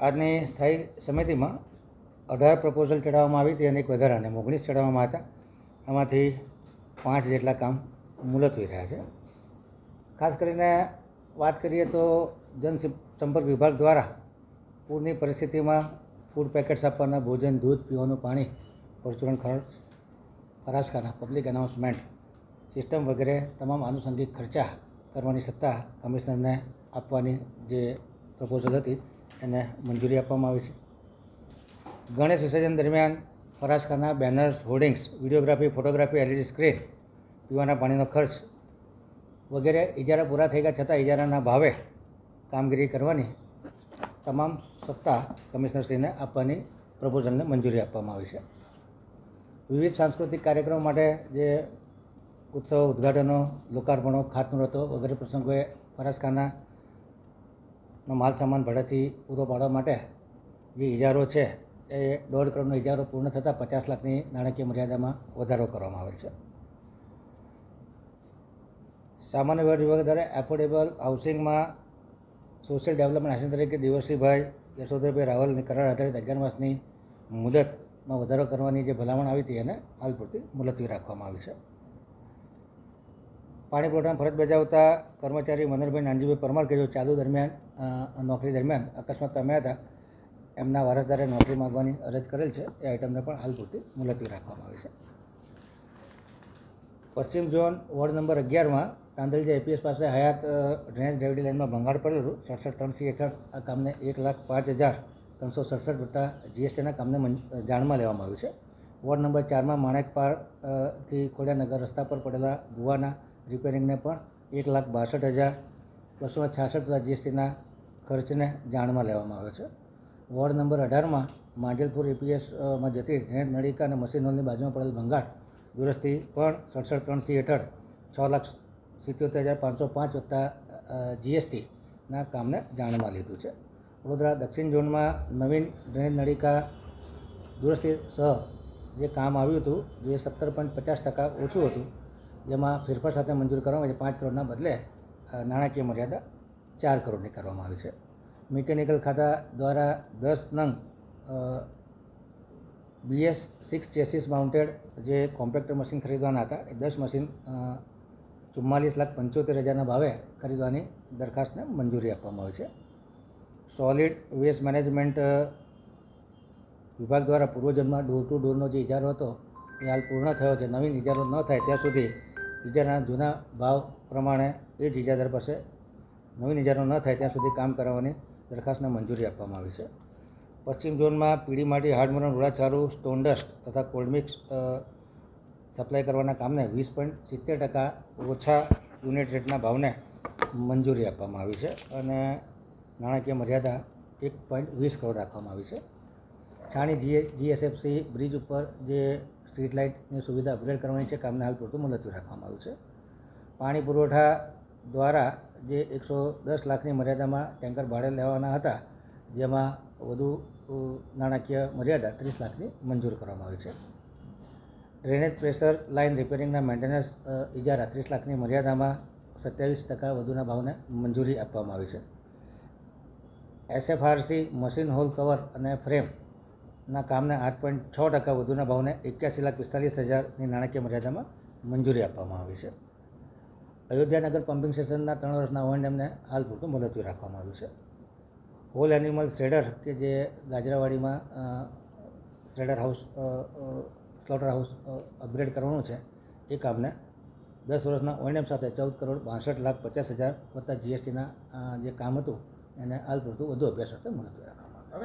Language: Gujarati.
આજની સ્થાયી સમિતિમાં 18 પ્રપોઝલ ચડાવવામાં આવી હતી અને એક વધારાને 19 ચડાવવામાં હતા. આમાંથી 5 જેટલા કામ મુલતવી રહ્યા છે. ખાસ કરીને વાત કરીએ તો જનસંપર્ક વિભાગ દ્વારા પૂરની પરિસ્થિતિમાં ફૂડ પેકેટ્સ આપવાના, ભોજન, દૂધ, પીવાનું પાણી, પરચુરણ ખર્ચ, ફરાસખાના, પબ્લિક એનાઉન્સમેન્ટ સિસ્ટમ વગેરે તમામ આનુષંગિક ખર્ચા કરવાની સત્તા કમિશનરને આપવાની જે પ્રપોઝલ હતી એને મંજૂરી આપવામાં આવી છે. ગણેશ વિસર્જન દરમિયાન ફરાસખાના, banners, hoardings, videography, photography, LED screen, પીવાના પાણીનો ખર્ચ વગેરે ઇજારા પૂરા થઈ ગયા છતાં ઇજારાના ભાવે કામગીરી કરવાની તમામ સત્તા કમિશનરશ્રીને આપવાની પ્રપોઝલને મંજૂરી આપવામાં આવી છે. વિવિધ સાંસ્કૃતિક કાર્યક્રમો માટે જે ઉત્સવ, ઉદ્ઘાટનો, લોકાર્પણો, ખાતમુહૂર્તો વગેરે પ્રસંગોએ ફરાસખાનાનો માલ સામાન ભાડેથી પૂરો પાડવા માટે જે ઇજારો છે એ 1.5 કરોડનો ઇજારો પૂર્ણ થતાં 50 લાખની નાણાકીય મર્યાદામાં વધારો કરવામાં આવેલ છે. સામાન્ય વહીવટ વિભાગ દ્વારા એફોર્ડેબલ હાઉસિંગમાં સોશિયલ ડેવલપમેન્ટ આસિસ્ટન્ટ તરીકે દેવરસિંહભાઈ યશોધરભાઈ રાવલની કરાર આધારિત 11 માસની મુદતમાં વધારો કરવાની જે ભલામણ આવી હતી એને હાલ પૂરતી મુલતવી રાખવામાં આવી છે. પાણી પુરવઠામાં ફરજ બજાવતા કર્મચારી મનોહરભાઈ નાનજીભાઈ પરમાર કે જો ચાલુ નોકરી દરમિયાન અકસ્માત પામ્યા હતા, એમના વારસદારે નોકરી માંગવાની અરજ કરેલ છે, એ આઇટમને પણ હાલ પૂરતી મુલતવી રાખવામાં આવી છે. પશ્ચિમ zone ward number 11માં Tandalja APS પાસે હયાત ડ્રેનેજ ગ્રેવિટી લાઇનમાં ભંગાણ પડેલું 67-3C હેઠળ આ કામને 1,05,367 વત્તા જીએસટીના કામને જાણમાં લેવામાં આવ્યું છે. વોર્ડ નંબર 4માં માણેકપારથી ખોડિયાનગર રસ્તા પર પડેલા ભુવાના રિપેરિંગને પણ 1,62,266 વત્તા જીએસટીના ખર્ચને જાણમાં લેવામાં આવ્યો છે. વોર્ડ નંબર 18માં માંજલપુર એપીએસમાં જતી ડ્રેનેજ નળિકા અને મશીન હોલની બાજુમાં પડેલ ભંગાણ દુરસ્તી પણ 67-3C હેઠળ 6,77,505 વત્તા જીએસટીના કામને જાણમાં લીધું છે. વડોદરા દક્ષિણ ઝોનમાં નવીન ડ્રેનેજ નળિકા દુરસ્તી સહ જે કામ આવ્યું હતું, જે 17.50% ઓછું હતું, જેમાં ફેરફાર સાથે મંજૂર કરવામાં આવે છે. 5 કરોડના બદલે નાણાકીય મર્યાદા 4 કરોડની કરવામાં આવી છે. મિકેનિકલ ખાતા દ્વારા 10 નંગ BS6 ચેસીસ માઉન્ટેડ જે કોમ્પેક્ટર મશીન ખરીદવાના હતા, એ 10 મશીન 44,75,000ના ભાવે ખરીદવાની દરખાસ્તને મંજૂરી આપવામાં આવી છે. સોલિડ વેસ્ટ મેનેજમેન્ટ વિભાગ દ્વારા પૂર્વજન્મમાં ડોર ટુ ડોરનો જે ઇજારો હતો એ હાલ પૂર્ણ થયો છે. નવીન ઇજારો ન થાય ત્યાં સુધી ઇજારાના જૂના ભાવ પ્રમાણે એ જ ઇજાદાર પાસે નવીન ઇજારો ન થાય ત્યાં સુધી કામ કરાવવાની દરખાસ્તને મંજૂરી આપવામાં આવી છે. પશ્ચિમ ઝોનમાં પીળી માટી, હાર્ડમોરન, રૂડાચારું, સ્ટોન ડસ્ટ તથા કોલ્ડમિક્સ સપ્લાય કરવાના કામને 20.70% ઓછા યુનિટ રેટના ભાવને મંજૂરી આપવામાં આવી છે અને નાણાકીય મર્યાદા 1.20 કરોડ રાખવામાં આવી છે. છાણી જીએસએફસી બ્રિજ ઉપર જે સ્ટ્રીટ લાઇટની સુવિધા અપગ્રેડ કરવાની છે, કામને હાલ પૂરતું મુલતવી રાખવામાં આવ્યું છે. પાણી પુરવઠા દ્વારા જે 110 લાખની મર્યાદામાં ટેન્કર ભાડે લેવાના હતા, જેમાં વધુ નાણાકીય મર્યાદા 30 લાખની મંજૂર કરવામાં આવી છે. ડ્રેનેજ પ્રેશર લાઇન રિપેરિંગના મેન્ટેનન્સ ઇજારા 30 લાખની મર્યાદામાં 27% વધુના ભાવને મંજૂરી આપવામાં આવી છે. એસએફઆરસી મશીન હોલ કવર અને ફ્રેમના કામને 8.6% વધુના ભાવને 81,45,000ની નાણાકીય મર્યાદામાં મંજૂરી આપવામાં આવી છે. અયોધ્યાનગર પમ્પિંગ સ્ટેશનના 3 વર્ષના ઓએનએમને હાલ પૂરતું મુલતવી રાખવામાં આવ્યું છે. હોલ એનિમલ શ્રેડર કે જે ગાજરાવાડીમાં શ્રેડર હાઉસ, સ્લોટર હાઉસ અપગ્રેડ કરવાનું છે, એ કામને 10 વર્ષના ઓએનએમ સાથે 14,62,50,000 વત્તા જીએસટીના જે કામ હતું એને હાલ પૂરતું વધુ અભ્યાસ અર્થે મુલતવી રાખવામાં.